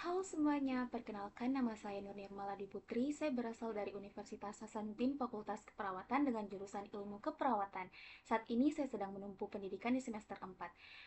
Halo semuanya, perkenalkan nama saya Nur Nirmaladi Putri. Saya berasal dari Universitas Hasanuddin Fakultas Keperawatan dengan jurusan Ilmu Keperawatan. Saat ini saya sedang menempuh pendidikan di semester 4.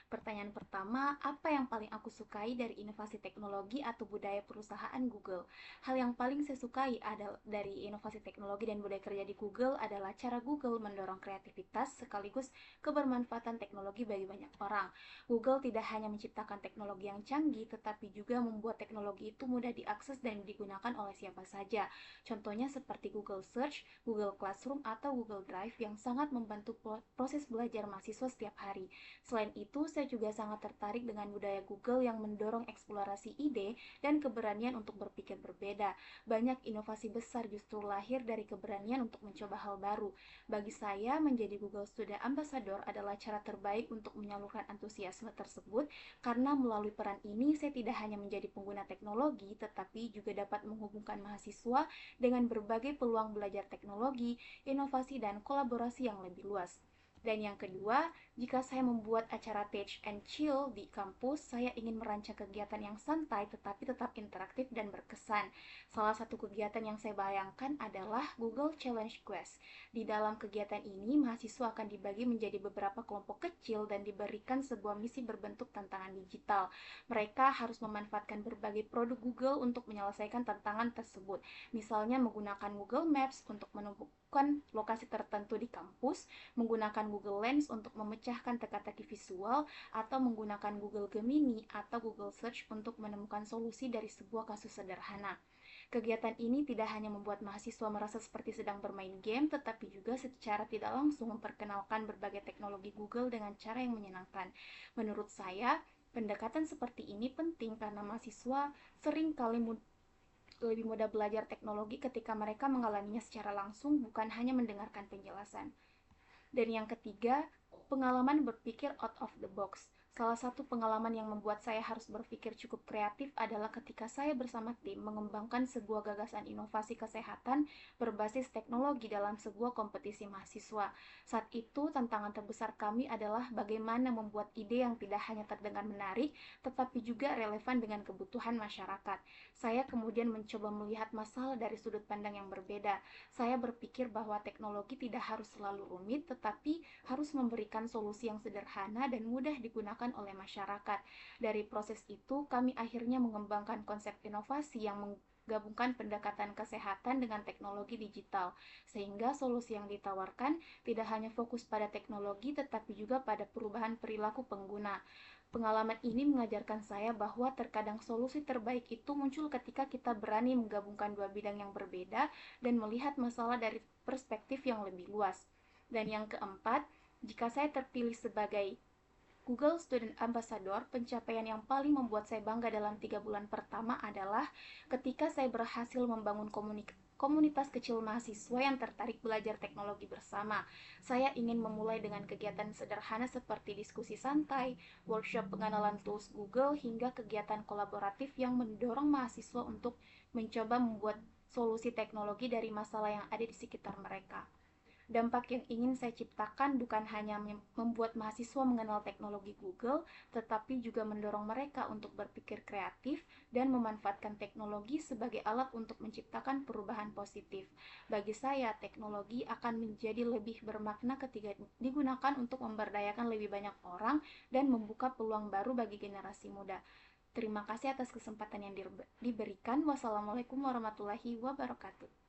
Pertanyaan pertama, apa yang paling aku sukai dari inovasi teknologi atau budaya perusahaan Google? Hal yang paling saya sukai adalah dari inovasi teknologi dan budaya kerja di Google adalah cara Google mendorong kreativitas sekaligus kebermanfaatan teknologi bagi banyak orang. Google tidak hanya menciptakan teknologi yang canggih, tetapi juga membuat teknologi itu mudah diakses dan digunakan oleh siapa saja. Contohnya seperti Google Search, Google Classroom, atau Google Drive yang sangat membantu proses belajar mahasiswa setiap hari. Selain itu, saya juga sangat tertarik dengan budaya Google yang mendorong eksplorasi ide dan keberanian untuk berpikir berbeda. Banyak inovasi besar justru lahir dari keberanian untuk mencoba hal baru. Bagi saya, menjadi Google Student Ambassador adalah cara terbaik untuk menyalurkan antusiasme tersebut, karena melalui peran ini saya tidak hanya menjadi pengguna teknologi, tetapi juga dapat menghubungkan mahasiswa dengan berbagai peluang belajar teknologi, inovasi, dan kolaborasi yang lebih luas. Dan yang kedua, jika saya membuat acara Teach and Chill di kampus, saya ingin merancang kegiatan yang santai tetapi tetap interaktif dan berkesan. Salah satu kegiatan yang saya bayangkan adalah Google Challenge Quest. Di dalam kegiatan ini, mahasiswa akan dibagi menjadi beberapa kelompok kecil dan diberikan sebuah misi berbentuk tantangan digital. Mereka harus memanfaatkan berbagai produk Google untuk menyelesaikan tantangan tersebut. Misalnya menggunakan Google Maps untuk menemukan lokasi tertentu di kampus, menggunakan Google Lens untuk memecahkan teka-teki visual, atau menggunakan Google Gemini atau Google Search untuk menemukan solusi dari sebuah kasus sederhana. Kegiatan ini tidak hanya membuat mahasiswa merasa seperti sedang bermain game, tetapi juga secara tidak langsung memperkenalkan berbagai teknologi Google dengan cara yang menyenangkan. Menurut saya, pendekatan seperti ini penting karena mahasiswa sering kali lebih mudah belajar teknologi ketika mereka mengalaminya secara langsung, bukan hanya mendengarkan penjelasan. Dan yang ketiga, pengalaman berpikir out of the box. Salah satu pengalaman yang membuat saya harus berpikir cukup kreatif adalah ketika saya bersama tim mengembangkan sebuah gagasan inovasi kesehatan berbasis teknologi dalam sebuah kompetisi mahasiswa. Saat itu, tantangan terbesar kami adalah bagaimana membuat ide yang tidak hanya terdengar menarik, tetapi juga relevan dengan kebutuhan masyarakat. Saya kemudian mencoba melihat masalah dari sudut pandang yang berbeda. Saya berpikir bahwa teknologi tidak harus selalu rumit, tetapi harus memberikan solusi yang sederhana dan mudah digunakan oleh masyarakat. Dari proses itu, kami akhirnya mengembangkan konsep inovasi yang menggabungkan pendekatan kesehatan dengan teknologi digital, sehingga solusi yang ditawarkan tidak hanya fokus pada teknologi, tetapi juga pada perubahan perilaku pengguna. Pengalaman ini mengajarkan saya bahwa terkadang solusi terbaik itu muncul ketika kita berani menggabungkan dua bidang yang berbeda dan melihat masalah dari perspektif yang lebih luas. Dan yang keempat, jika saya terpilih sebagai Google Student Ambassador, pencapaian yang paling membuat saya bangga dalam 3 bulan pertama adalah ketika saya berhasil membangun komunitas kecil mahasiswa yang tertarik belajar teknologi bersama. Saya ingin memulai dengan kegiatan sederhana seperti diskusi santai, workshop pengenalan tools Google, hingga kegiatan kolaboratif yang mendorong mahasiswa untuk mencoba membuat solusi teknologi dari masalah yang ada di sekitar mereka. Dampak yang ingin saya ciptakan bukan hanya membuat mahasiswa mengenal teknologi Google, tetapi juga mendorong mereka untuk berpikir kreatif dan memanfaatkan teknologi sebagai alat untuk menciptakan perubahan positif. Bagi saya, teknologi akan menjadi lebih bermakna ketika digunakan untuk memberdayakan lebih banyak orang dan membuka peluang baru bagi generasi muda. Terima kasih atas kesempatan yang diberikan. Wassalamualaikum warahmatullahi wabarakatuh.